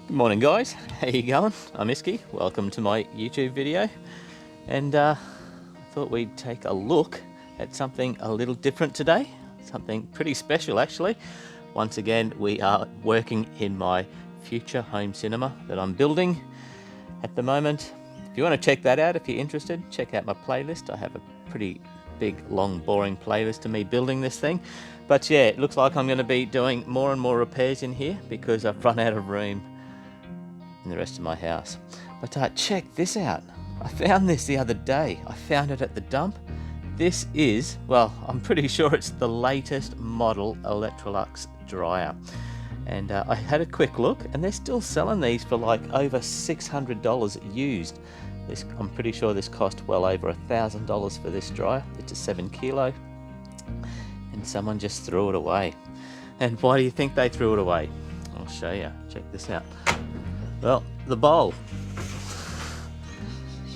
Good morning guys, how you going? I'm Iski, welcome to my YouTube video, and I thought we'd take a look at something a little different today, something pretty special actually. Once again, we are working in my future home cinema that I'm building at the moment. If you want to check that out, if you're interested, check out my playlist. I have a pretty big, long, boring playlist of me building this thing. But yeah, it looks like I'm going to be doing more and more repairs in here because I've run out of room in the rest of my house. But check this out. I found this the other day. I found it at the dump. This is, well, I'm pretty sure it's the latest model Electrolux dryer. And I had a quick look, and they're still selling these for like over $600 used. I'm pretty sure this cost well over $1,000 for this dryer. It's a 7 kilo, and someone just threw it away. And why do you think they threw it away? I'll show you. Check this out. Well, the bowl.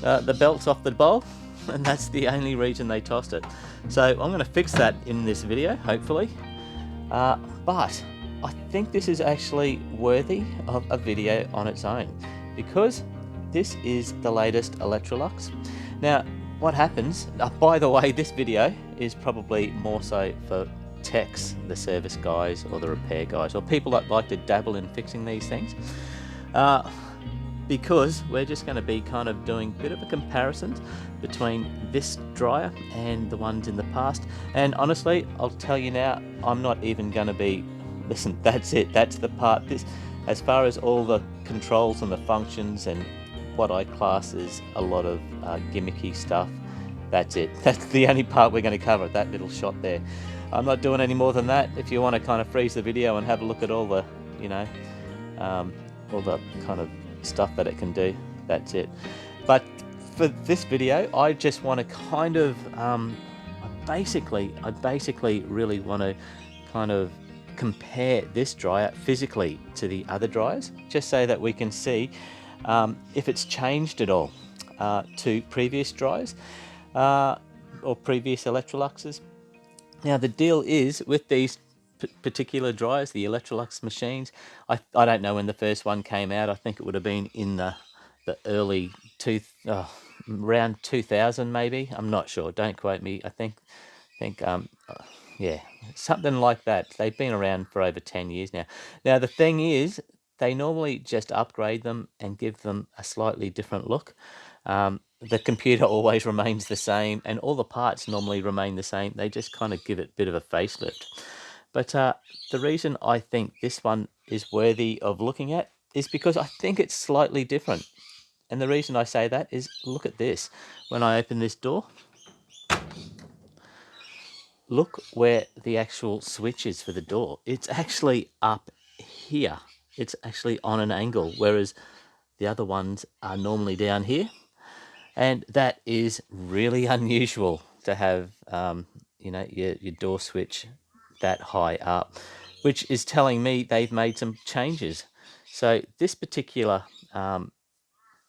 The belt's off the bowl, and that's the only reason they tossed it. So I'm going to fix that in this video, hopefully. But I think this is actually worthy of a video on its own, because this is the latest Electrolux. Now, what happens, by the way, this video is probably more so for techs, the service guys or the repair guys, or people that like to dabble in fixing these things. Because we're just going to be kind of doing a bit of a comparison between this dryer and the ones in the past. And honestly, I'll tell you now, I'm not even going to be, listen, that's it, that's the part, this, as far as all the controls and the functions and what I class as a lot of gimmicky stuff, that's it. That's the only part we're going to cover, that little shot there. I'm not doing any more than that. If you want to kind of freeze the video and have a look at all the, you know, all the kind of stuff that it can do, that's it. But for this video, I just want to kind of I basically really want to kind of compare this dryer physically to the other dryers, just so that we can see if it's changed at all to previous dryers or previous Electroluxes. Now the deal is with these particular dryers, the Electrolux machines, I don't know when the first one came out. I think it would have been in the early around 2000 maybe. I'm not sure, don't quote me. I think yeah, something like that. They've been around for over 10 years now. Now the thing is, they normally just upgrade them and give them a slightly different look. The computer always remains the same, and all the parts normally remain the same. They just kind of give it a bit of a facelift. But the reason I think this one is worthy of looking at is because I think it's slightly different. And the reason I say that is, look at this. When I open this door, look where the actual switch is for the door. It's actually up here. It's actually on an angle, whereas the other ones are normally down here. And that is really unusual to have, you know, your door switch that high up, which is telling me they've made some changes. So this particular well,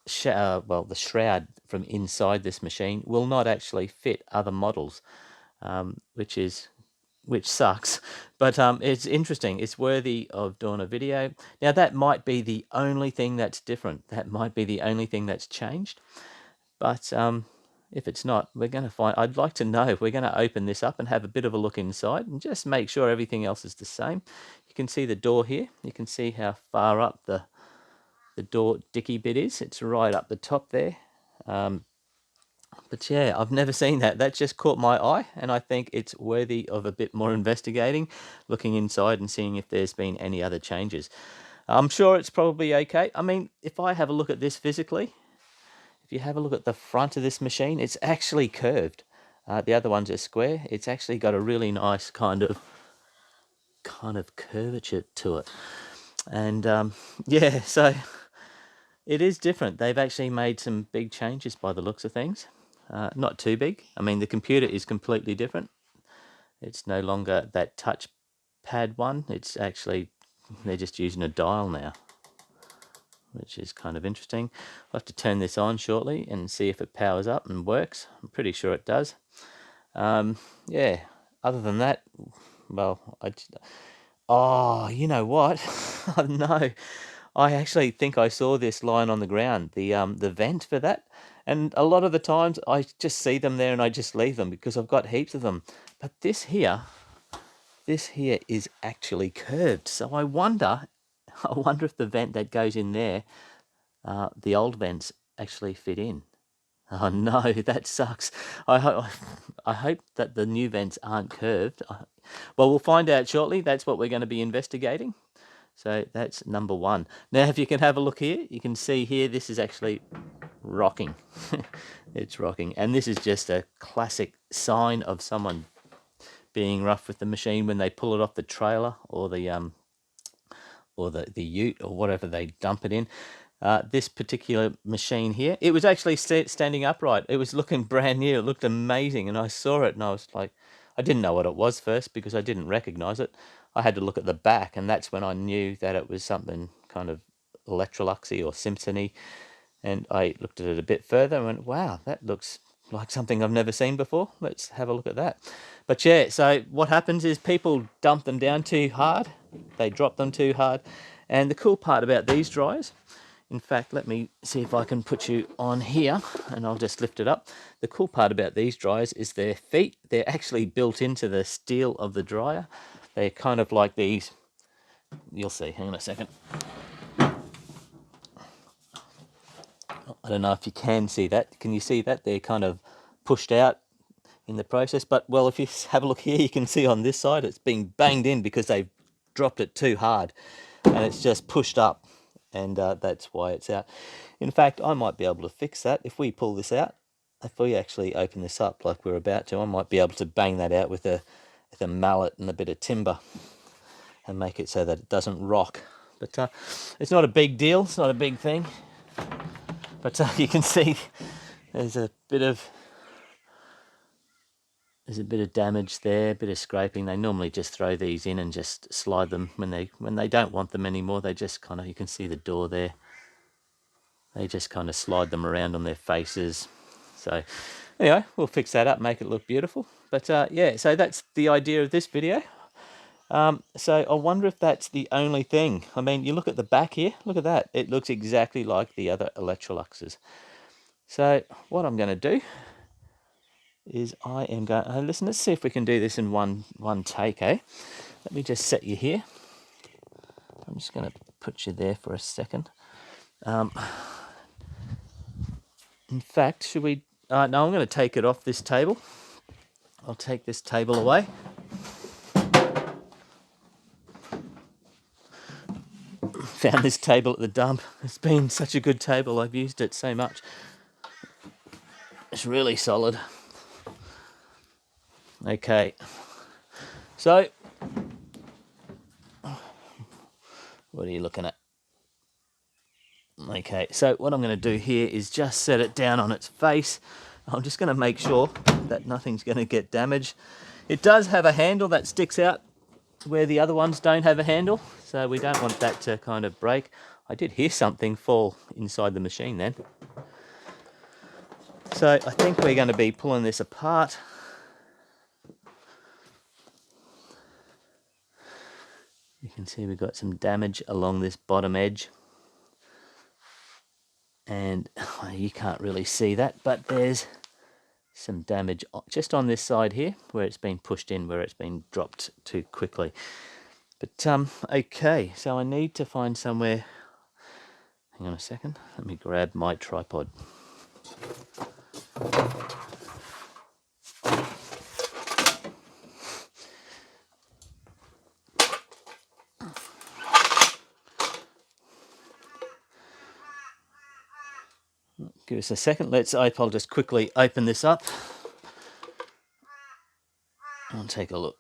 the shroud from inside this machine will not actually fit other models, which sucks. But it's interesting. It's worthy of doing a video. Now that might be the only thing that's different. That might be the only thing that's changed. But if it's not, we're going to find, I'd like to know, we're going to open this up and have a bit of a look inside and just make sure everything else is the same. You can see the door here. You can see how far up the door dicky bit is. It's right up the top there. But yeah, I've never seen that. That just caught my eye, and I think it's worthy of a bit more investigating, looking inside and seeing if there's been any other changes. I'm sure it's probably okay. I mean, if I have a look at this physically, if you have a look at the front of this machine, it's actually curved. The other ones are square. It's actually got a really nice kind of curvature to it. And yeah, so it is different. They've actually made some big changes by the looks of things. Not too big. I mean, the computer is completely different. It's no longer that touch pad one. It's actually, they're just using a dial now, which is kind of interesting. I'll have to turn this on shortly and see if it powers up and works. I'm pretty sure it does. Yeah, other than that, well, oh, you know what? No, I actually think I saw this lying on the ground, the vent for that. And a lot of the times I just see them there and I just leave them because I've got heaps of them. But this here is actually curved. So I wonder if the vent that goes in there, the old vents actually fit in. Oh no, that sucks. I hope that the new vents aren't curved. Well, we'll find out shortly. That's what we're going to be investigating. So that's number one. Now, if you can have a look here, you can see here, this is actually rocking. It's rocking. And this is just a classic sign of someone being rough with the machine when they pull it off the trailer or the ute or whatever they dump it in. This particular machine here, it was actually standing upright. It was looking brand new. It looked amazing. And I saw it and I was like, I didn't know what it was first because I didn't recognize it. I had to look at the back, and that's when I knew that it was something kind of Electroluxy or Simpson-y. And I looked at it a bit further and went, wow, that looks like something I've never seen before. Let's have a look at that. But yeah, so what happens is people dump them down too hard. They drop them too hard. And the cool part about these dryers, in fact, let me see if I can put you on here and I'll just lift it up. The cool part about these dryers is their feet. They're actually built into the steel of the dryer. They're kind of like these. You'll see. Hang on a second. I don't know if you can see that. Can you see that? They're kind of pushed out in the process. But, well, if you have a look here, you can see on this side it's being banged in because they've dropped it too hard. And it's just pushed up. And that's why it's out. In fact, I might be able to fix that. If we pull this out, if we actually open this up like we're about to, I might be able to bang that out with a mallet and a bit of timber and make it so that it doesn't rock. But it's not a big deal. It's not a big thing. But you can see there's a bit of damage there, a bit of scraping. They normally just throw these in and just slide them when they don't want them anymore. They just kind of, you can see the door there. They just kind of slide them around on their faces. So anyway, we'll fix that up, make it look beautiful. But yeah, so that's the idea of this video. So I wonder if that's the only thing. I mean, you look at the back here, look at that. It looks exactly like the other Electroluxes. So what I'm going to do is I am going, listen, let's see if we can do this in one take, eh? Let me just set you here. I'm just going to put you there for a second. In fact, should we, no, I'm going to take it off this table. I'll take this table away. Found this table at the dump. It's been such a good table, I've used it so much. It's really solid. Okay, so what are you looking at? Okay, so what I'm going to do here is just set it down on its face. I'm just going to make sure that nothing's going to get damaged. It does have a handle that sticks out where the other ones don't have a handle, so we don't want that to kind of break. I did hear something fall inside the machine then. So I think we're going to be pulling this apart. You can see we've got some damage along this bottom edge. And you can't really see that, but there's some damage just on this side here where it's been pushed in, where it's been dropped too quickly. But okay, so I need to find somewhere. Hang on a second, let me grab my tripod. Give us a second. I'll just quickly open this up and take a look.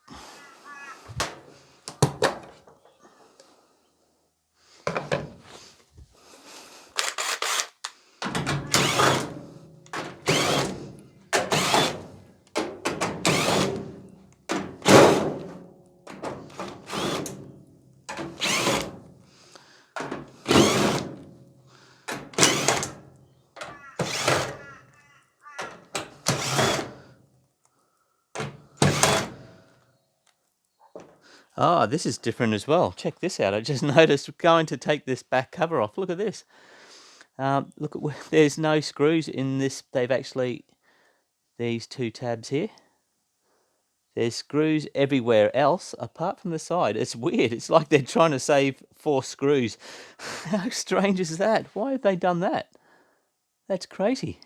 Oh, this is different as well. Check this out. I just noticed going to take this back cover off. Look at this. Look at there's no screws in this. They've actually, these two tabs here. There's screws everywhere else apart from the side. It's weird. It's like they're trying to save 4 screws. How strange is that? Why have they done that? That's crazy.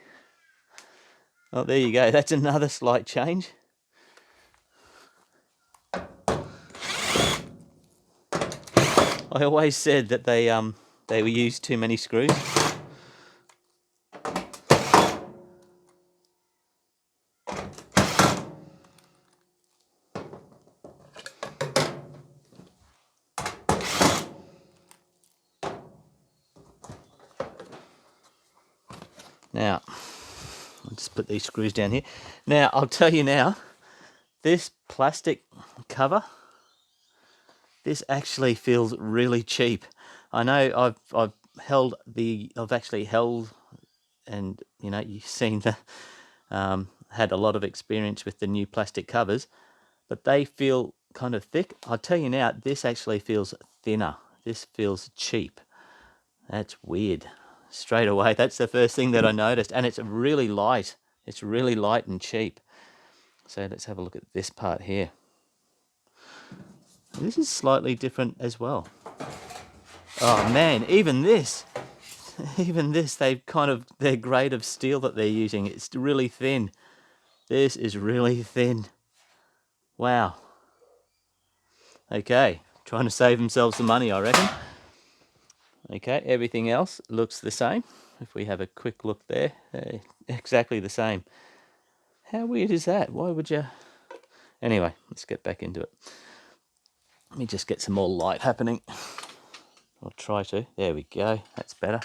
Oh, there you go. That's another slight change. I always said that they used too many screws. Now, I'll just put these screws down here. Now, I'll tell you now, this plastic cover, this actually feels really cheap. I know I've actually held, and you know, you've seen the had a lot of experience with the new plastic covers, but they feel kind of thick. I'll tell you now, this actually feels thinner. This feels cheap. That's weird. Straight away, that's the first thing that I noticed, and it's really light. It's really light and cheap. So let's have a look at this part here. This is slightly different as well. Oh man, even this, they've kind of, their grade of steel that they're using, it's really thin. This is really thin. Wow. Okay, trying to save themselves some money, I reckon. Okay, everything else looks the same. If we have a quick look there, exactly the same. How weird is that? Why would you? Anyway, let's get back into it. Let me just get some more light happening. I'll try to. There we go. That's better.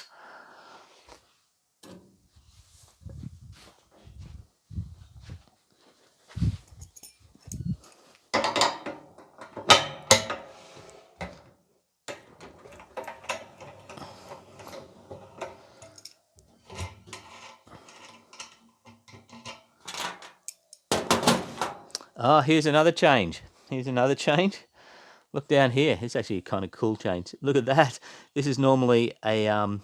Ah, here's another change. Here's another change. Look down here. It's actually a kind of cool change. Look at that. This is normally a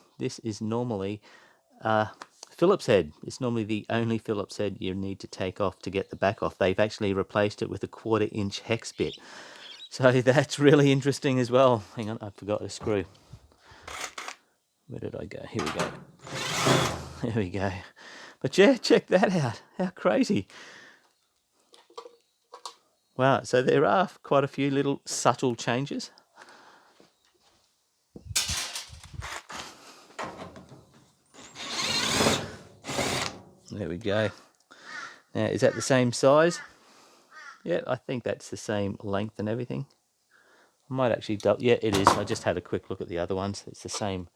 Phillips head. It's normally the only Phillips head you need to take off to get the back off. They've actually replaced it with a 1/4 inch hex bit. So that's really interesting as well. Hang on, I forgot a screw. Where did I go? Here we go. There we go. But yeah, check that out. How crazy. Wow, so there are quite a few little subtle changes. There we go. Now, is that the same size? Yeah, I think that's the same length and everything. I might actually double. Yeah, it is. I just had a quick look at the other ones. It's the same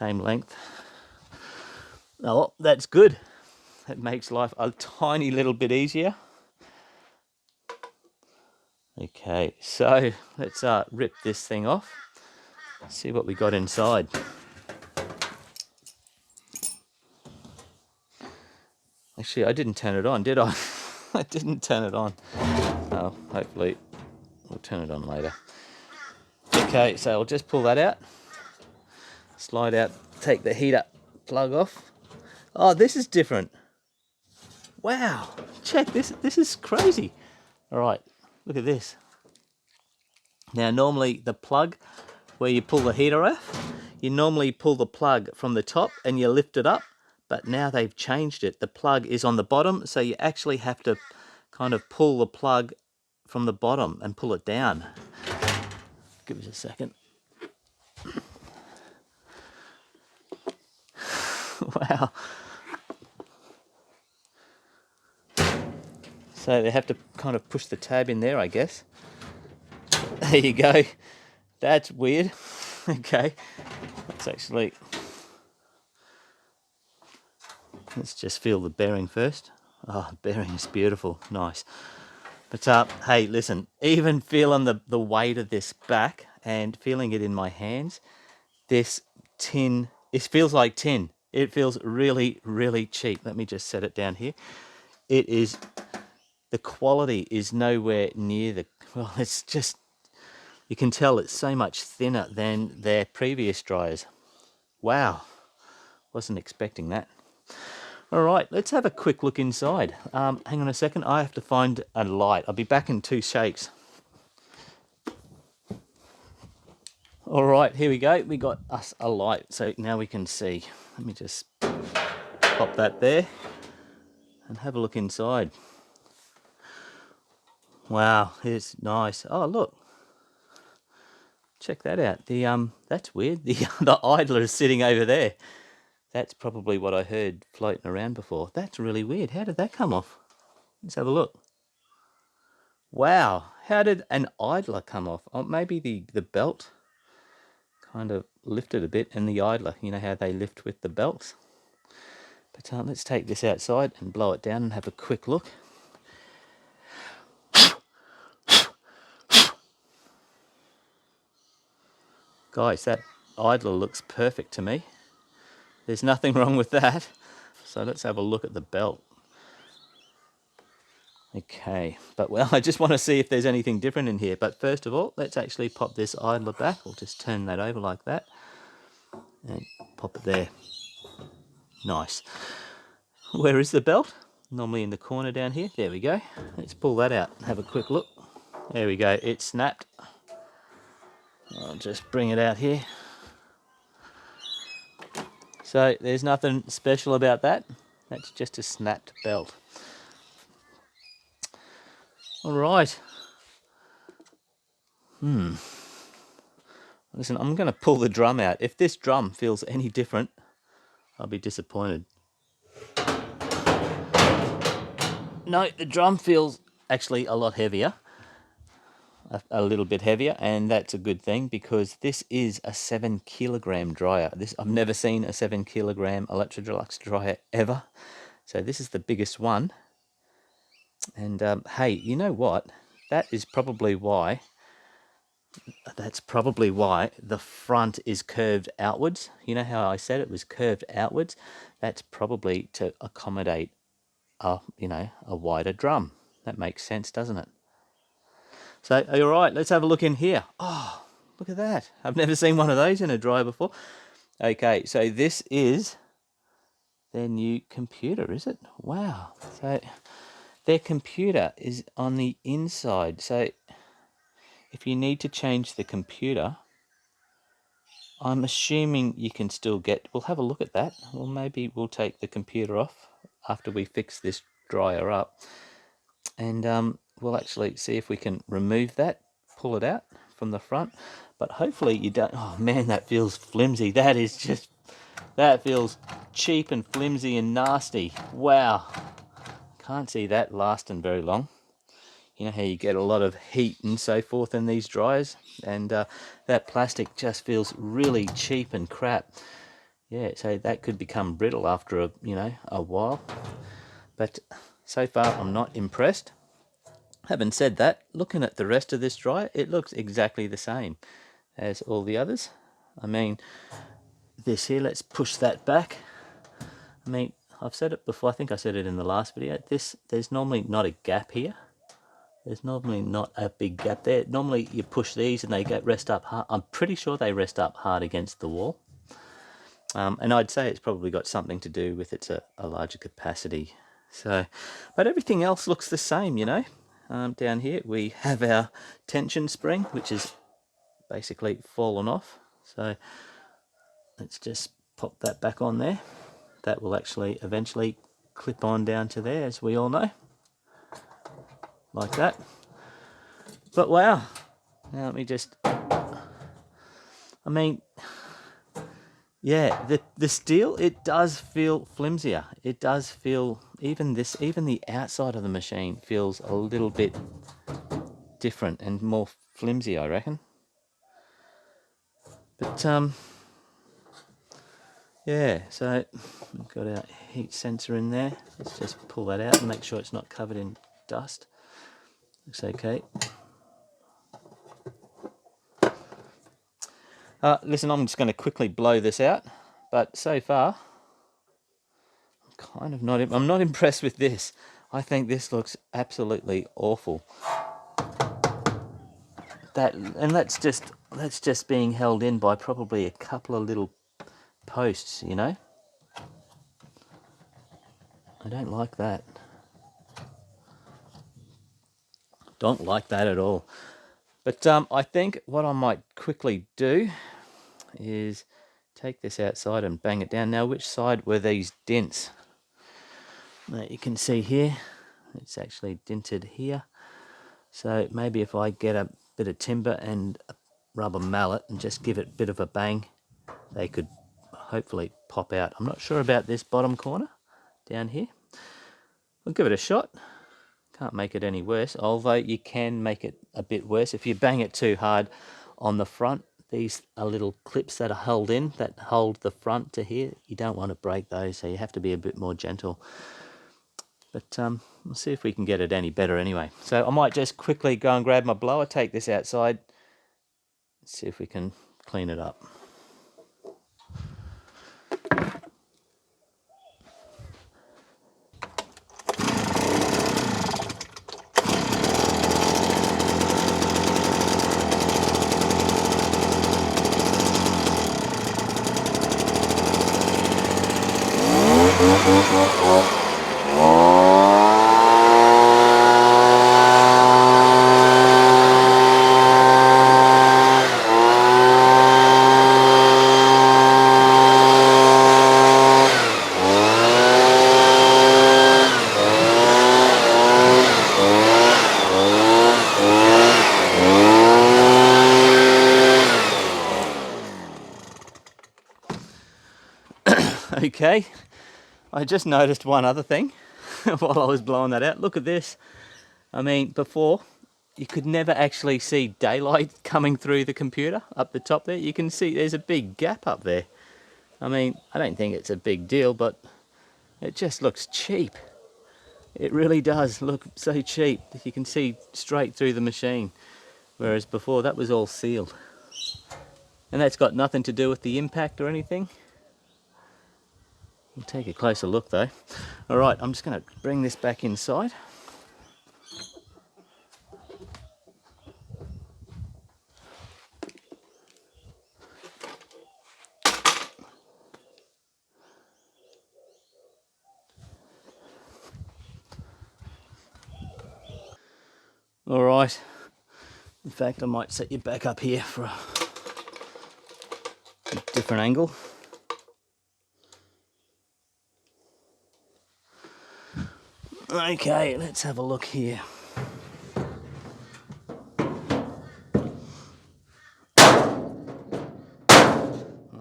length. Oh, that's good. That makes life a tiny little bit easier. Okay, so let's rip this thing off. See what we got inside. Actually, I didn't turn it on, did I? I didn't turn it on. Oh, hopefully we'll turn it on later. Okay, so I'll just pull that out. Slide out, take the heater plug off. Oh, this is different. Wow, check this. This is crazy. All right, look at this. Now, normally the plug where you pull the heater off, you normally pull the plug from the top and you lift it up, but now they've changed it. The plug is on the bottom, so you actually have to kind of pull the plug from the bottom and pull it down. Give us a second. Wow. So they have to kind of push the tab in there, I guess. There you go. That's weird. Okay. Let's just feel the bearing first. Oh, the bearing is beautiful. Nice. But hey, listen, even feeling the weight of this back and feeling it in my hands, this tin, it feels like tin. It feels really, really cheap. Let me just set it down here. It is, the quality is nowhere near well, it's just You can tell it's so much thinner than their previous dryers. Wow, wasn't expecting that. All right, let's have a quick look inside. Hang on a second, I have to find a light. I'll be back in 2 shakes. All right, here we go. We got us a light, so now we can see. Let me just pop that there and have a look inside. Wow, it's nice. Oh, look. Check that out. That's weird. The idler is sitting over there. That's probably what I heard floating around before. That's really weird. How did that come off? Let's have a look. Wow, how did an idler come off? Oh, maybe the belt kind of lifted a bit, and the idler, you know how they lift with the belts. But let's take this outside and blow it down and have a quick look. Guys, that idler looks perfect to me. There's nothing wrong with that. So let's have a look at the belt. Okay, but well, I just want to see if there's anything different in here. But first of all, let's actually pop this idler back. We'll just turn that over like that and pop it there. Nice. Where is the belt? Normally in the corner down here. There we go. Let's pull that out and have a quick look. There we go. It snapped. I'll just bring it out here. So there's nothing special about that. That's just a snapped belt. All right. Listen, I'm going to pull the drum out. If this drum feels any different, I'll be disappointed. No, the drum feels actually a lot heavier. A little bit heavier, and that's a good thing because this is a 7 kilogram dryer. I've never seen a 7 kilogram Electrolux dryer ever. So this is the biggest one. And hey, you know what? That's probably why the front is curved outwards. You know how I said it was curved outwards? That's probably to accommodate a wider drum. That makes sense, doesn't it? So, all right, let's have a look in here. Oh, look at that. I've never seen one of those in a dryer before. Okay, so this is their new computer, is it? Wow. So their computer is on the inside. So if you need to change the computer, I'm assuming you can still we'll have a look at that. Well, maybe we'll take the computer off after we fix this dryer up. And we'll actually see if we can remove that, pull it out from the front. But hopefully you don't... Oh man, that feels flimsy. That feels cheap and flimsy and nasty. Wow. Can't see that lasting very long. You know how you get a lot of heat and so forth in these dryers, and that plastic just feels really cheap and crap. Yeah, so that could become brittle after a while. But so far I'm not impressed. Having said that, looking at the rest of this dryer, it looks exactly the same as all the others. I mean, this here, let's push that back. I mean, I've said it before, I think I said it in the last video, there's normally not a gap here. There's normally not a big gap there. Normally you push these and they rest up hard. I'm pretty sure they rest up hard against the wall. And I'd say it's probably got something to do with it's a larger capacity. So, but everything else looks the same, you know. Down here we have our tension spring, which is basically fallen off. So let's just pop that back on there. That will actually eventually clip on down to there, as we all know. Like that. But wow. Now let me just... I mean... Yeah, the steel, it does feel flimsier. It does feel, even the outside of the machine feels a little bit different and more flimsy, I reckon. But yeah, so we've got our heat sensor in there. Let's just pull that out and make sure it's not covered in dust. Looks okay. Listen, I'm just going to quickly blow this out, but so far I'm not impressed with this. I think this looks absolutely awful. that, and that's just being held in by probably a couple of little posts, you know. I don't like that. Don't like that at all. But I think what I might quickly do is take this outside and bang it down. Now, which side were these dents? Now, you can see here, it's actually dented here. So maybe if I get a bit of timber and a rubber mallet and just give it a bit of a bang, they could hopefully pop out. I'm not sure about this bottom corner down here. We'll give it a shot. Can't make it any worse, although you can make it a bit worse if you bang it too hard on the front. These are little clips that are held in that hold the front to here. You don't want to break those, so you have to be a bit more gentle. But we'll see if we can get it any better anyway. So I might just quickly go and grab my blower, take this outside, see if we can clean it up. Okay, I just noticed one other thing while I was blowing that out. Look at this. I mean, before, you could never actually see daylight coming through the computer up the top there. You can see there's a big gap up there. I mean, I don't think it's a big deal, but it just looks cheap. It really does look so cheap. You can see straight through the machine, whereas before that was all sealed. And that's got nothing to do with the impact or anything. We'll take a closer look though. Alright, I'm just going to bring this back inside. Alright, in fact I might set you back up here for a different angle. Okay, let's have a look here.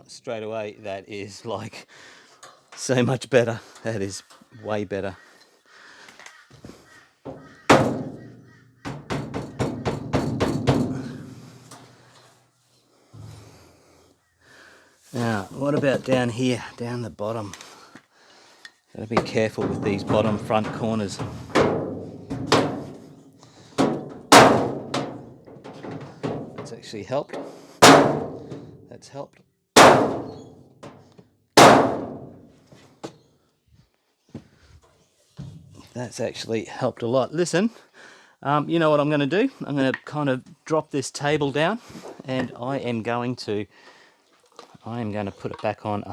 Straight away, that is like so much better. That is way better. Now, what about down here, down the bottom? Gotta be careful with these bottom front corners. That's actually helped. That's helped. That's actually helped a lot. Listen, you know what I'm going to do? I'm going to kind of drop this table down, and I am going to put it back on.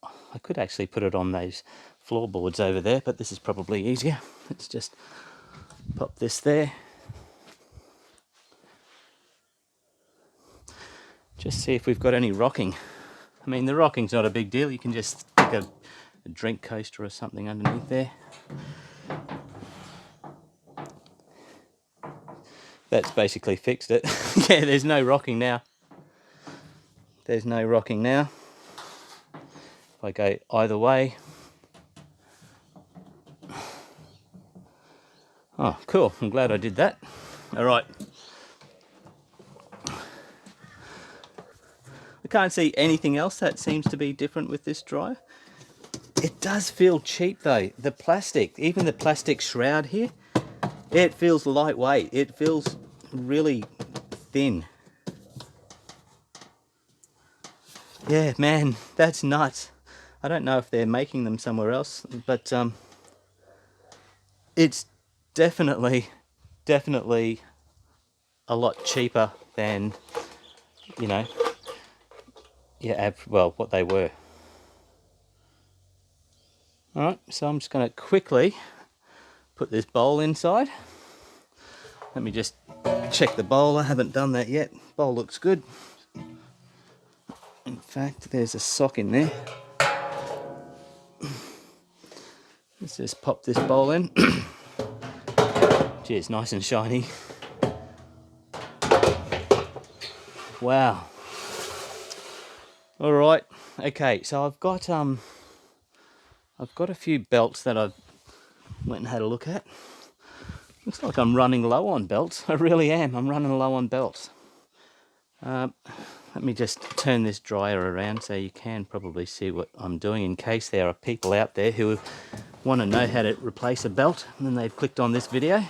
I could actually put it on those floorboards over there, but this is probably easier. Let's just pop this there. Just see if we've got any rocking. I mean, the rocking's not a big deal. You can just stick a drink coaster or something underneath there. That's basically fixed it. Yeah, there's no rocking now. There's no rocking now. If I go either way. Oh, cool. I'm glad I did that. All right. I can't see anything else that seems to be different with this dryer. It does feel cheap though. The plastic, even the plastic shroud here, it feels lightweight. It feels really thin. Yeah, man, that's nuts. I don't know if they're making them somewhere else, but it's definitely a lot cheaper than, you know, yeah, well, what they were. Alright, so I'm just going to quickly put this bowl inside. Let me just check the bowl. I haven't done that yet. Bowl looks good. In fact, there's a sock in there. Let's just pop this bowl in. Gee, it's nice and shiny. Wow. All right. Okay, so I've got a few belts that I've went and had a look at. Looks like I'm running low on belts. I really am. I'm running low on belts. Let me just turn this dryer around so you can probably see what I'm doing, in case there are people out there who want to know how to replace a belt and then they've clicked on this video.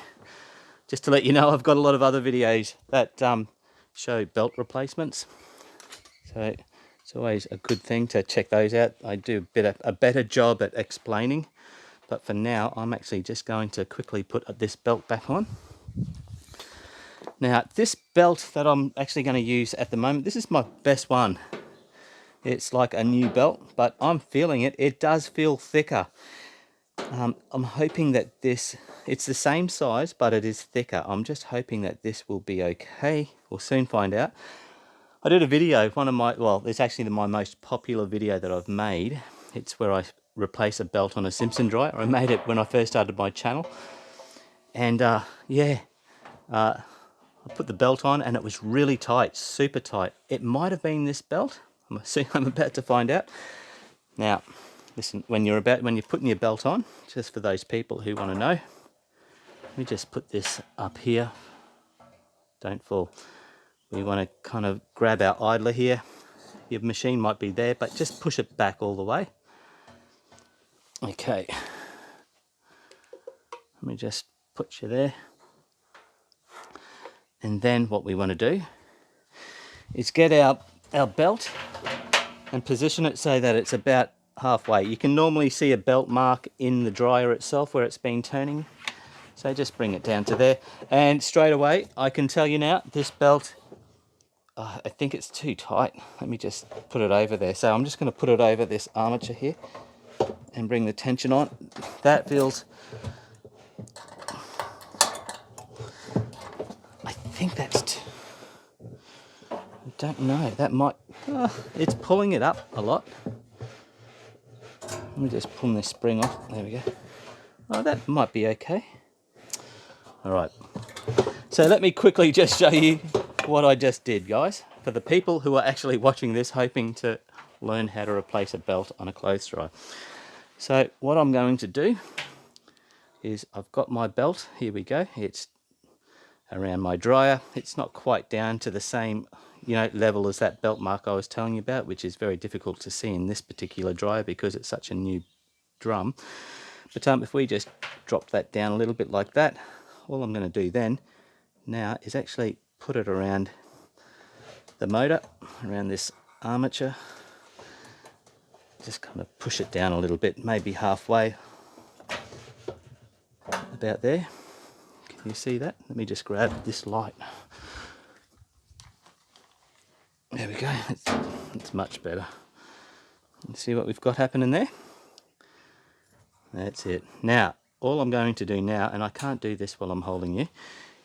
Just to let you know, I've got a lot of other videos that show belt replacements. So it's always a good thing to check those out. I do a better job at explaining. But for now, I'm actually just going to quickly put this belt back on. Now, this belt that I'm actually going to use at the moment, this is my best one. It's like a new belt, but I'm feeling it. It does feel thicker. I'm hoping that it's the same size, but it is thicker. I'm just hoping that this will be okay. We'll soon find out. I did a video, it's actually my most popular video that I've made. It's where I replace a belt on a Simpson dryer. I made it when I first started my channel. And I put the belt on and it was really tight, super tight. It might have been this belt. I'm about to find out. Now, listen, when you're putting your belt on, just for those people who want to know, let me just put this up here. Don't fall. We want to kind of grab our idler here. Your machine might be there, but just push it back all the way. Okay. Let me just put you there. And then what we want to do is get our belt and position it so that it's about halfway. You can normally see a belt mark in the dryer itself where it's been turning. So just bring it down to there. And straight away, I can tell you now, this belt, I think it's too tight. Let me just put it over there. So I'm just going to put it over this armature here and bring the tension on. That feels... I think that's... I don't know. That might... it's pulling it up a lot. Let me just pull this spring off. There we go. Oh, that might be okay. All right. So let me quickly just show you what I just did, guys. For the people who are actually watching this, hoping to learn how to replace a belt on a clothes dryer. So what I'm going to do is I've got my belt. Here we go. It's around my dryer. It's not quite down to the same, level as that belt mark I was telling you about, which is very difficult to see in this particular dryer because it's such a new drum. But if we just drop that down a little bit like that, all I'm going to do then now is actually put it around the motor, around this armature. Just kind of push it down a little bit, maybe halfway, about there. Can you see that? Let me just grab this light. There we go. It's much better. See what we've got happening there? That's it. Now, all I'm going to do now, and I can't do this while I'm holding you,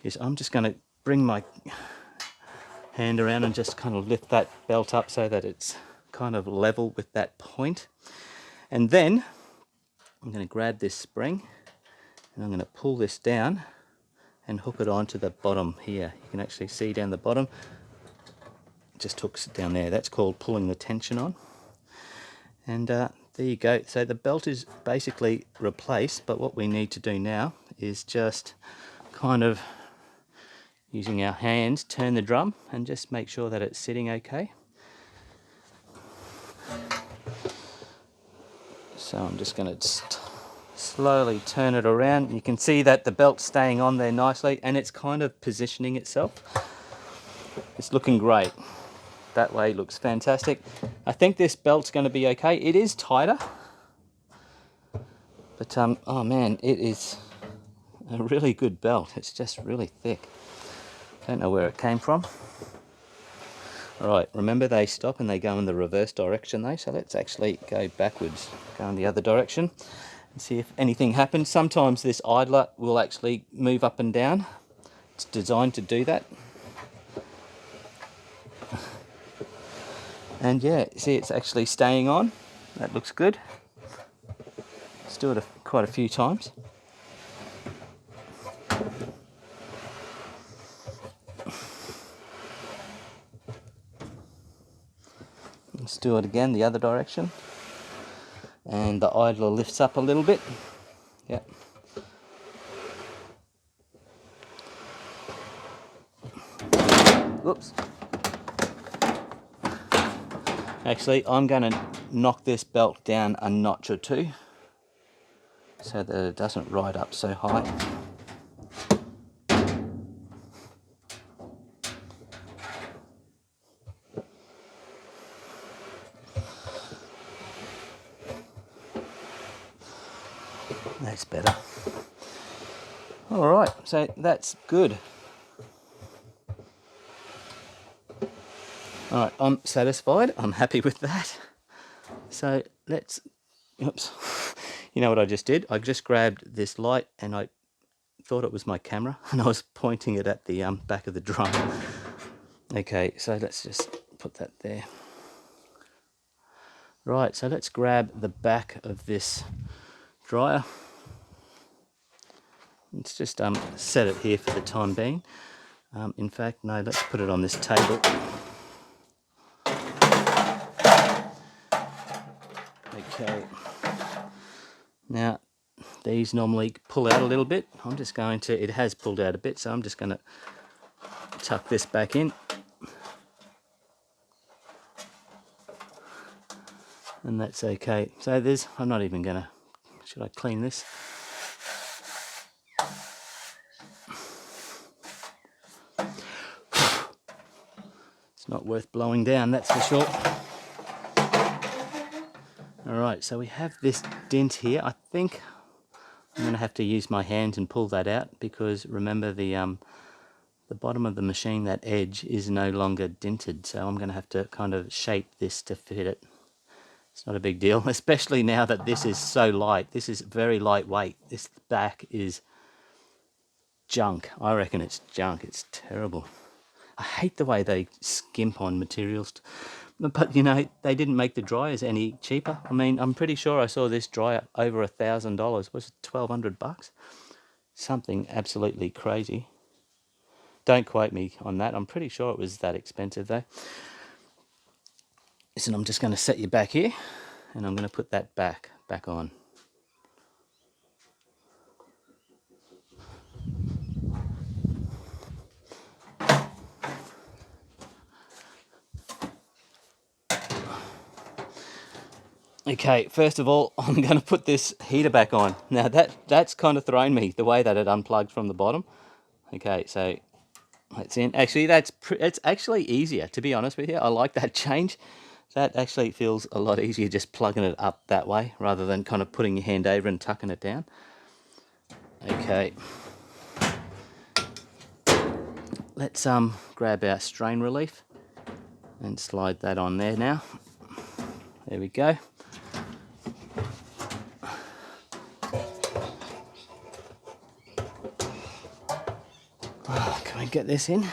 is I'm just going to bring my hand around and just kind of lift that belt up so that it's kind of level with that point. And then I'm going to grab this spring and I'm going to pull this down and hook it onto the bottom here. You can actually see down the bottom. It just hooks it down there. That's called pulling the tension on. And there you go. So the belt is basically replaced, but what we need to do now is just kind of using our hands turn the drum and just make sure that it's sitting okay. So I'm just going to slowly turn it around. You can see that the belt's staying on there nicely and it's kind of positioning itself. It's looking great. That way looks fantastic. I think this belt's going to be okay. It is tighter, but oh man, it is a really good belt. It's just really thick. Don't know where it came from. Alright, remember they stop and they go in the reverse direction though, so let's actually go backwards, go in the other direction and see if anything happens. Sometimes this idler will actually move up and down. It's designed to do that. And yeah, see, it's actually staying on. That looks good. Let's do it quite a few times. Let's do it again, the other direction. And the idler lifts up a little bit. Yep. Whoops. Actually, I'm going to knock this belt down a notch or two so that it doesn't ride up so high. That's better. Alright, so that's good. Alright, I'm satisfied. I'm happy with that. So let's... Oops. You know what I just did? I just grabbed this light and I thought it was my camera and I was pointing it at the back of the drum. Okay, so let's just put that there. Right, so let's grab the back of this dryer. Let's just set it here for the time being. In fact, no, let's put it on this table. Okay. Now, these normally pull out a little bit. I'm just going to, it has pulled out a bit, so I'm just going to tuck this back in. And that's okay. So there's, I'm not even going to, should I clean this? It's not worth blowing down, that's for sure. Alright, so we have this dent here. I think I'm going to have to use my hand and pull that out because remember the bottom of the machine, that edge, is no longer dented. So I'm going to have to kind of shape this to fit it. It's not a big deal, especially now that this is so light. This is very lightweight. This back is junk. I reckon it's junk. It's terrible. I hate the way they skimp on materials. But, you know, they didn't make the dryers any cheaper. I mean, I'm pretty sure I saw this dryer over $1,000. Was it 1,200 bucks? Something absolutely crazy. Don't quote me on that. I'm pretty sure it was that expensive, though. Listen, I'm just going to set you back here, and I'm going to put that back on. Okay, first of all, I'm going to put this heater back on. Now that's kind of thrown me, the way that it unplugged from the bottom. Okay, so that's in. Actually, it's actually easier, to be honest with you. I like that change. That actually feels a lot easier just plugging it up that way rather than kind of putting your hand over and tucking it down. Okay. Let's grab our strain relief and slide that on there now. There we go. Oh, can we get this in?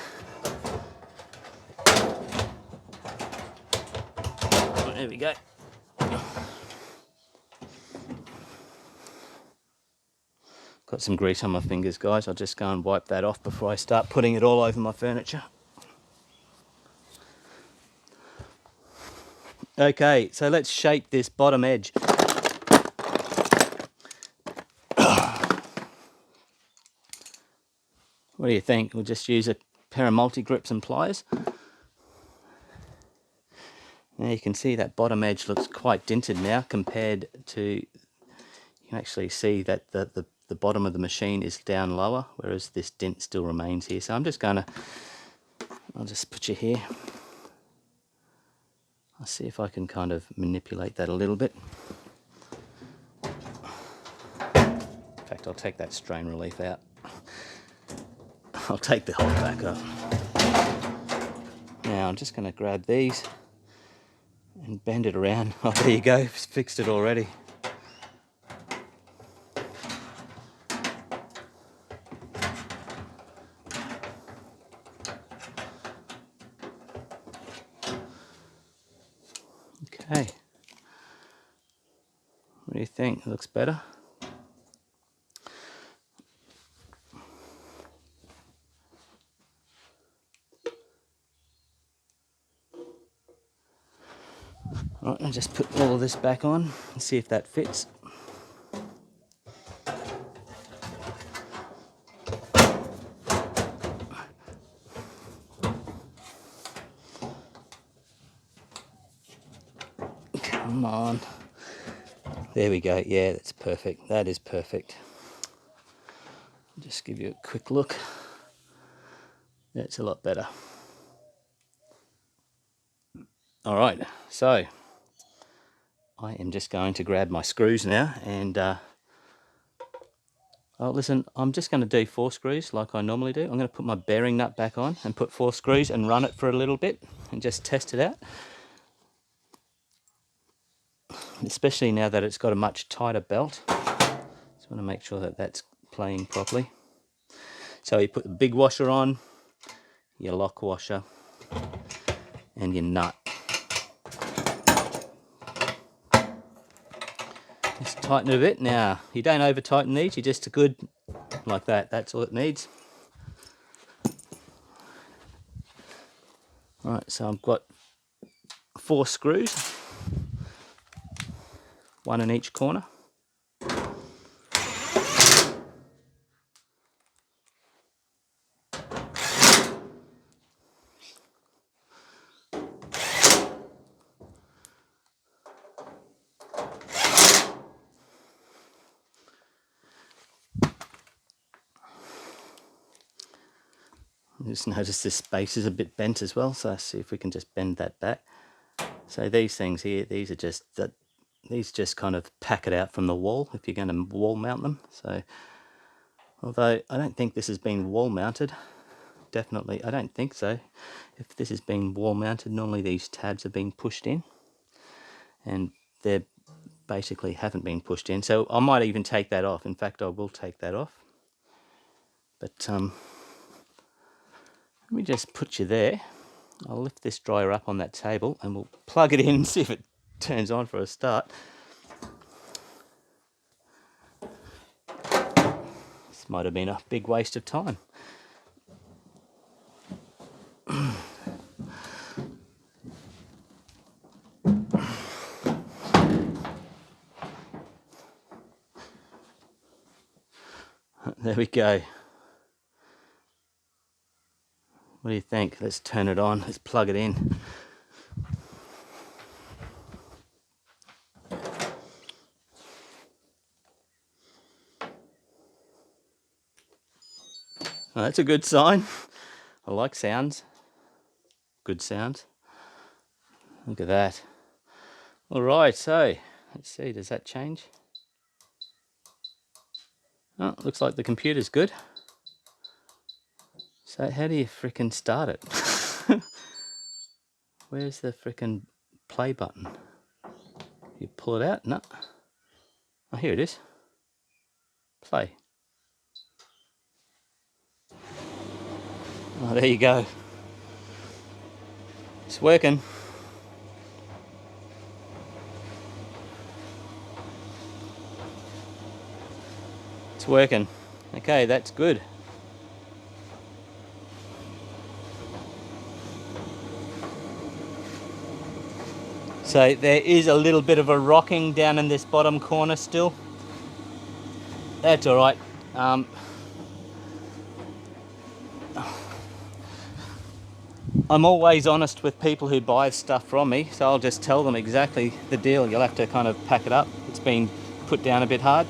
There we go. Got some grease on my fingers, guys. I'll just go and wipe that off before I start putting it all over my furniture. Okay, so let's shape this bottom edge. What do you think? We'll just use a pair of multi-grips and pliers. Now you can see that bottom edge looks quite dented now compared to, you can actually see that the bottom of the machine is down lower, whereas this dent still remains here. So I'm just going to, I'll just put you here. I'll see if I can kind of manipulate that a little bit. In fact, I'll take that strain relief out. I'll take the whole back off. Now I'm just going to grab these and bend it around. Oh, there you go, it's fixed it already. Okay, what do you think? It looks better? Right, I'll just put all of this back on and see if that fits. Come on. There we go. Yeah, that's perfect. That is perfect. Just give you a quick look. That's a lot better. All right, so I am just going to grab my screws now and oh, listen, I'm just going to do 4 screws like I normally do. I'm going to put my bearing nut back on and put 4 screws and run it for a little bit and just test it out. Especially now that it's got a much tighter belt. Just want to make sure that that's playing properly. So you put the big washer on, your lock washer, and your nut. Just tighten it a bit. Now, you don't over tighten these, you just a good like that. That's all it needs. Right, so I've got 4 screws, 1 in each corner. Just notice this space is a bit bent as well, so let's see if we can just bend that back. So these things here, these are just that. These just kind of pack it out from the wall if you're going to wall mount them. So, although I don't think this has been wall mounted, definitely I don't think so. If this has been wall mounted, normally these tabs have been pushed in, and they basically haven't been pushed in. So I might even take that off. In fact, I will take that off. But let me just put you there. I'll lift this dryer up on that table and we'll plug it in and see if it turns on for a start. This might have been a big waste of time. There we go. What do you think? Let's turn it on. Let's plug it in. Oh, that's a good sign. I like sounds. Good sounds. Look at that. All right, so let's see. Does that change? Oh, looks like the computer's good. So how do you frickin' start it? Where's the frickin' play button? You pull it out? No. Oh, here it is. Play. Oh, there you go. It's working. It's working. Okay, that's good. So there is a little bit of a rocking down in this bottom corner still. That's all right. I'm always honest with people who buy stuff from me, so I'll just tell them exactly the deal. You'll have to kind of pack it up. It's been put down a bit hard.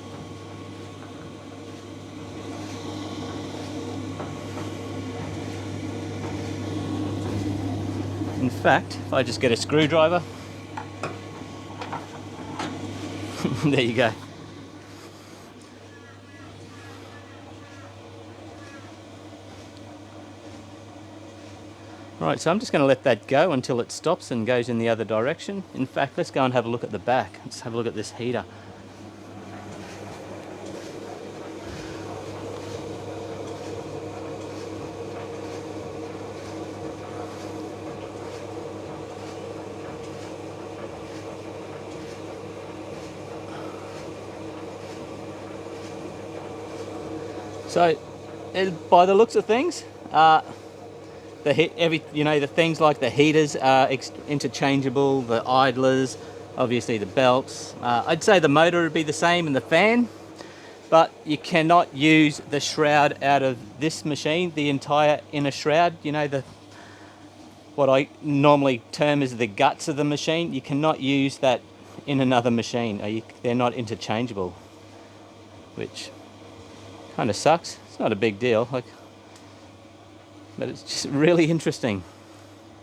In fact, if I just get a screwdriver, there you go. Right, so I'm just going to let that go until it stops and goes in the other direction. In fact, let's go and have a look at the back. Let's have a look at this heater. So, by the looks of things, the things like the heaters are interchangeable, the idlers, obviously the belts. I'd say the motor would be the same and the fan, but you cannot use the shroud out of this machine, the entire inner shroud, what I normally term as the guts of the machine. You cannot use that in another machine. They're not interchangeable, which kind of sucks. It's not a big deal, but it's just really interesting,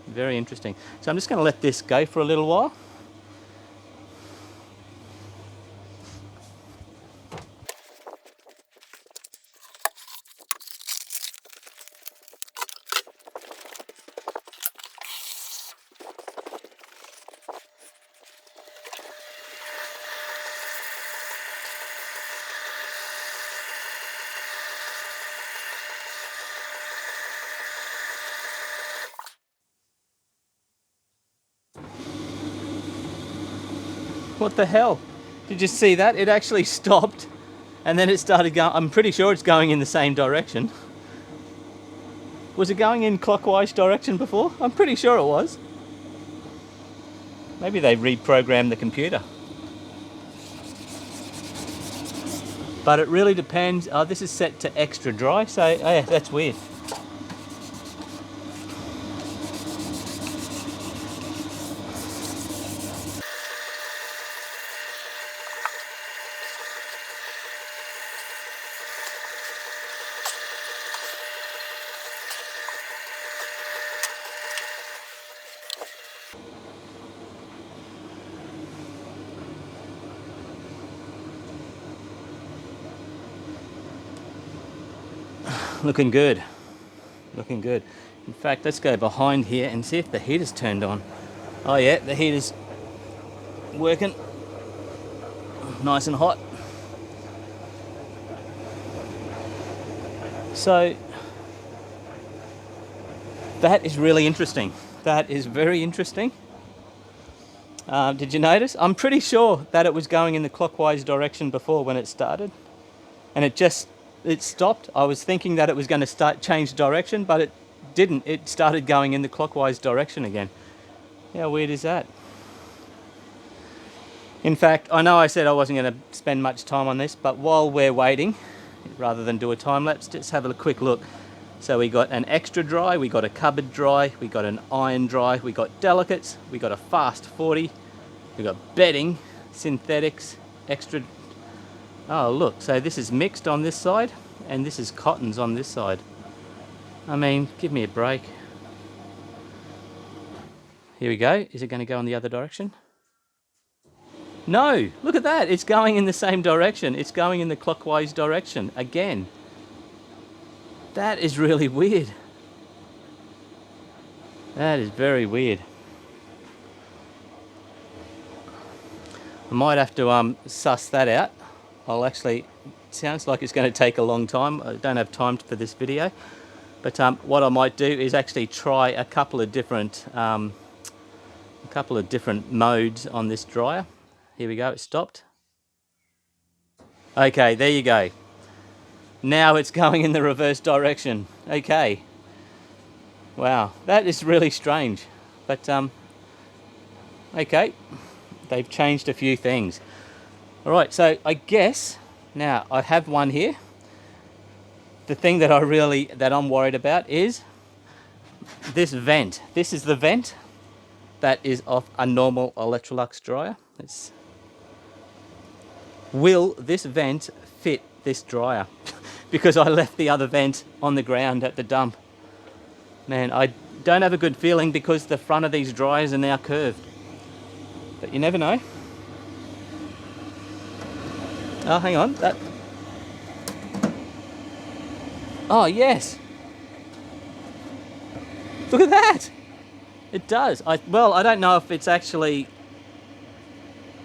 very interesting. So I'm just going to let this go for a little while. What the hell? Did you see that? It actually stopped and then it started going. I'm pretty sure it's going in the same direction. Was it going in clockwise direction before? I'm pretty sure it was. Maybe they reprogrammed the computer. But it really depends. Oh, this is set to extra dry, so yeah, that's weird. Looking good, looking good. In fact, let's go behind here and see if the heater's turned on. Oh yeah, the heater's working nice and hot. So that is really interesting. That is very interesting. Did you notice? I'm pretty sure that it was going in the clockwise direction before when it started, and it stopped. I was thinking that it was going to change direction, but it didn't. It started going in the clockwise direction again. How weird is that? In fact, I know I said I wasn't going to spend much time on this, but while we're waiting, rather than do a time lapse, just have a quick look. So we got an extra dry, we got a cupboard dry, we got an iron dry, we got delicates, we got a fast 40, we got bedding, synthetics, extra. Oh look, so this is mixed on this side and this is cottons on this side. I mean, give me a break. Here we go. Is it going to go in the other direction? No, look at that. It's going in the same direction. It's going in the clockwise direction again. That is really weird. That is very weird. I might have to suss that out. It sounds like it's going to take a long time. I don't have time for this video. But what I might do is actually try a couple of different modes on this dryer. Here we go, it stopped. Okay, there you go. Now it's going in the reverse direction. Okay. Wow, that is really strange. But okay, they've changed a few things. All right, so I guess now I have one here. The thing that I'm worried about is this vent. This is the vent that is off a normal Electrolux dryer. Will this vent fit this dryer? Because I left the other vent on the ground at the dump. Man, I don't have a good feeling because the front of these dryers are now curved. But you never know. Oh, hang on. Oh, yes. Look at that! It does. Well, I don't know if it's actually,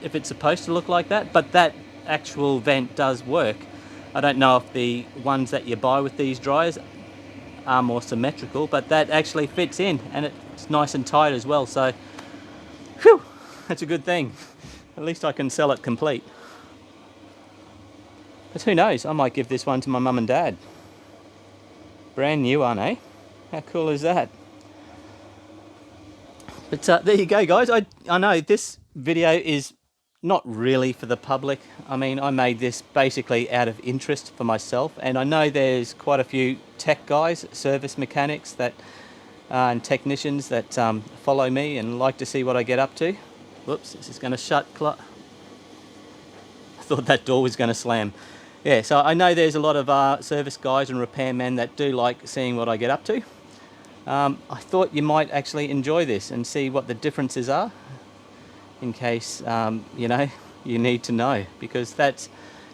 if it's supposed to look like that, but that actual vent does work. I don't know if the ones that you buy with these dryers are more symmetrical, but that actually fits in and it's nice and tight as well. So, whew, that's a good thing. At least I can sell it complete. But who knows, I might give this one to my mum and dad. Brand new one, eh? How cool is that? But there you go, guys. I know this video is not really for the public. I mean, I made this basically out of interest for myself, and I know there's quite a few tech guys, service mechanics that and technicians that follow me and like to see what I get up to. Whoops, this is going to shut. I thought that door was going to slam. Yeah, so I know there's a lot of service guys and repairmen that do like seeing what I get up to. I thought you might actually enjoy this and see what the differences are, in case you know, you need to know, because that's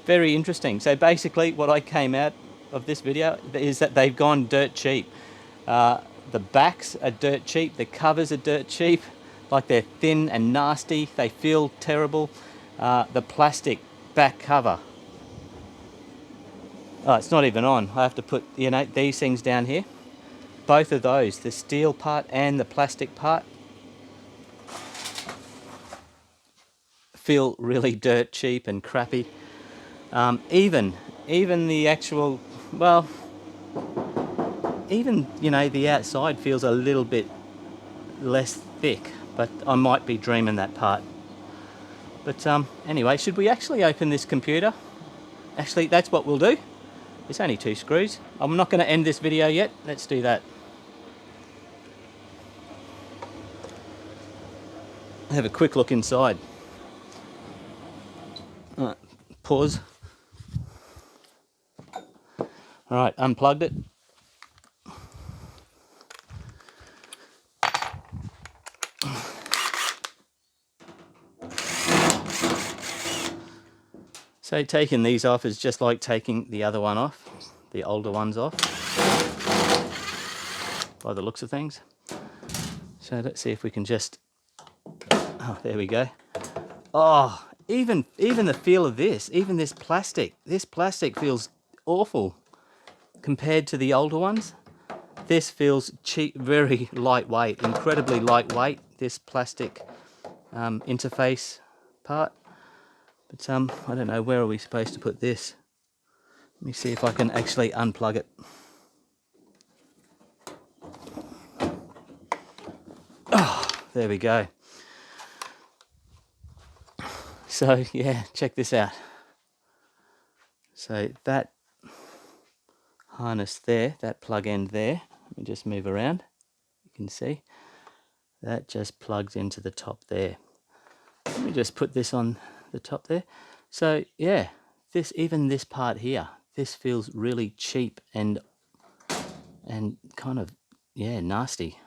very interesting. So basically what I came out of this video is that they've gone dirt cheap. The backs are dirt cheap, the covers are dirt cheap, like they're thin and nasty, they feel terrible. The plastic back cover, oh, it's not even on. I have to put, you know, these things down here. Both of those, the steel part and the plastic part, feel really dirt cheap and crappy. Even the actual, well, even, you know, the outside feels a little bit less thick, but I might be dreaming that part. But anyway, should we actually open this computer? Actually, that's what we'll do. It's only 2 screws. I'm not going to end this video yet. Let's do that. Have a quick look inside. Alright, pause. Alright, unplugged it. So taking these off is just like taking the other one off, the older ones off, by the looks of things. So let's see if we can just, oh, there we go. Oh, even the feel of this, even this plastic feels awful compared to the older ones. This feels cheap, very lightweight, incredibly lightweight, this plastic interface part. But I don't know, where are we supposed to put this? Let me see if I can actually unplug it. Oh, there we go. So yeah, check this out. So that harness there, that plug end there, let me just move around. You can see that just plugs into the top there. Let me just put this on the top there. So yeah, even this part here, this feels really cheap and kind of, yeah, nasty.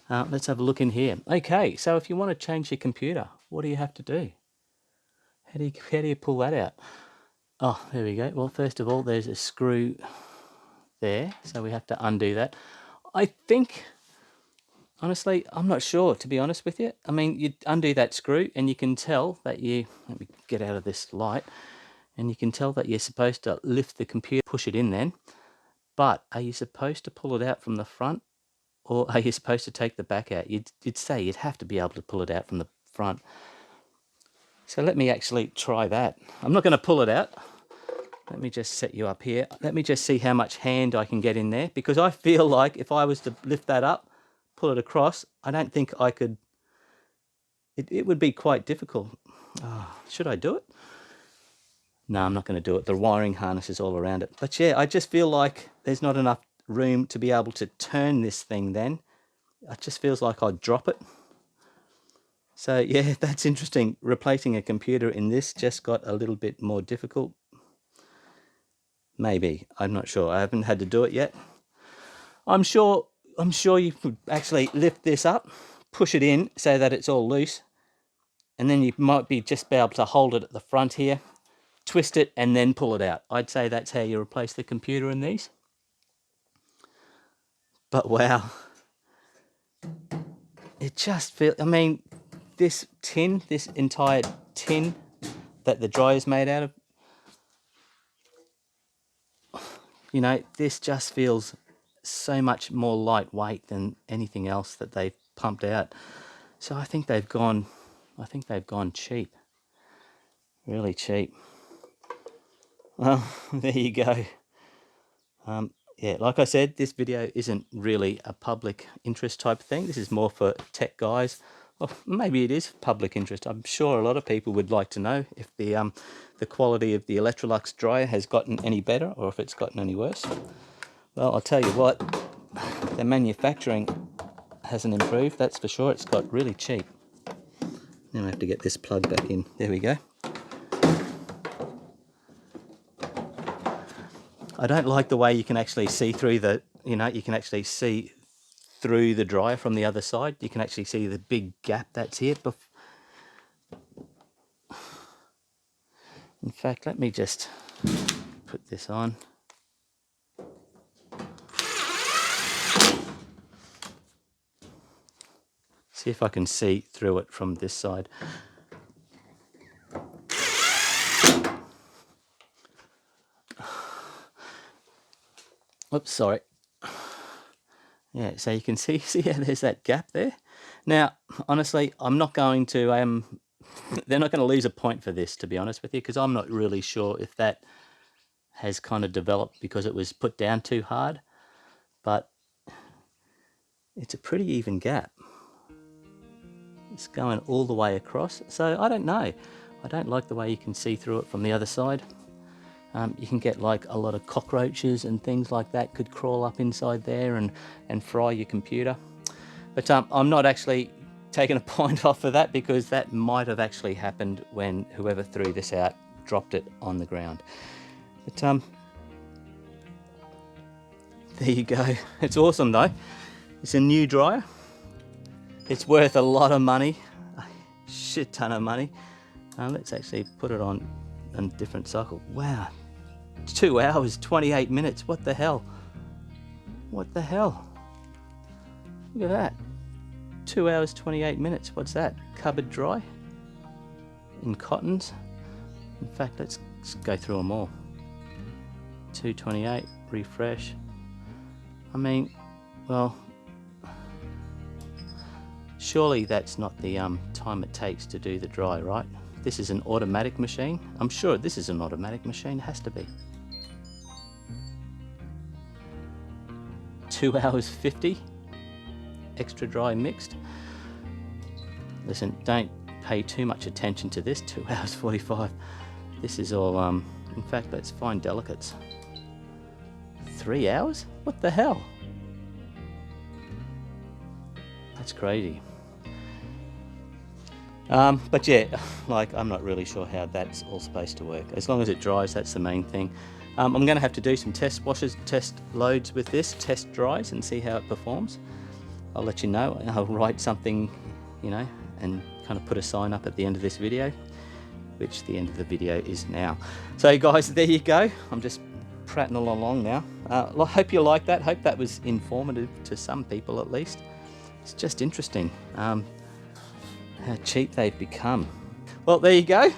Let's have a look in here. Okay, so if you want to change your computer, what do you have to do? How do you pull that out? Oh, there we go. Well, first of all, there's a screw there, so we have to undo that. I think, honestly, I'm not sure, to be honest with you. I mean, you undo that screw and you can tell that let me get out of this light, and you can tell that you're supposed to lift the computer, push it in then. But are you supposed to pull it out from the front, or are you supposed to take the back out? You'd say you'd have to be able to pull it out from the front. So let me actually try that. I'm not going to pull it out. Let me just set you up here. Let me just see how much hand I can get in there, because I feel like if I was to lift that up, pull it across, I don't think I could. It would be quite difficult. Oh, should I do it? No, I'm not going to do it. The wiring harness is all around it. But yeah, I just feel like there's not enough room to be able to turn this thing then. It just feels like I'd drop it. So yeah, that's interesting. Replacing a computer in this just got a little bit more difficult. Maybe, I'm not sure. I haven't had to do it yet. I'm sure you could actually lift this up, push it in so that it's all loose, and then you might just be able to hold it at the front here, twist it, and then pull it out. I'd say that's how you replace the computer in these. But wow, it just feels, I mean, this entire tin that the dryer is made out of, you know, this just feels so much more lightweight than anything else that they've pumped out. So I think they've gone cheap, really cheap. Well, there you go. Yeah, like I said, this video isn't really a public interest type of thing. This is more for tech guys. Well, maybe it is public interest. I'm sure a lot of people would like to know if the quality of the Electrolux dryer has gotten any better or if it's gotten any worse. Well, I'll tell you what, the manufacturing hasn't improved, that's for sure. It's got really cheap. Now I have to get this plug back in. There we go. I don't like the way you can actually see through the, you know, you can actually see through the dryer from the other side. You can actually see the big gap that's here. In fact, let me just put this on. See if I can see through it from this side. Oops, sorry. Yeah, so you can see how there's that gap there. Now, honestly, I'm not going to, they're not going to lose a point for this, to be honest with you, because I'm not really sure if that has kind of developed because it was put down too hard, but it's a pretty even gap. It's going all the way across, so I don't know. I don't like the way you can see through it from the other side. You can get like a lot of cockroaches and things like that could crawl up inside there and fry your computer. But I'm not actually taking a point off of that because that might have actually happened when whoever threw this out dropped it on the ground. But there you go. It's awesome though. It's a new dryer. It's worth a lot of money, a shit ton of money. Let's actually put it on a different cycle. Wow, 2 hours, 28 minutes. What the hell? What the hell? Look at that. 2 hours, 28 minutes. What's that? Cupboard dry in cottons. In fact, let's go through them all. 228, refresh. I mean, well, surely that's not the time it takes to do the dry, right? This is an automatic machine. I'm sure this is an automatic machine. It has to be. 2 hours 50. Extra dry mixed. Listen, don't pay too much attention to this. 2 hours 45. This is all, in fact, let's find delicates. 3 hours? What the hell? That's crazy. But yeah, like I'm not really sure how that's all supposed to work. As long as it dries, that's the main thing. I'm going to have to do some test washes, test loads with this, test dries and see how it performs. I'll let you know. I'll write something, you know, and kind of put a sign up at the end of this video, which the end of the video is now. So guys, there you go. I'm just prattling along now. I hope you like that. Hope that was informative to some people at least. It's just interesting. How cheap they've become. Well, there you go.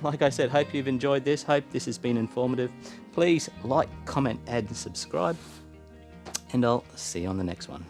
Like I said, hope you've enjoyed this. Hope this has been informative. Please like, comment, and subscribe. And I'll see you on the next one.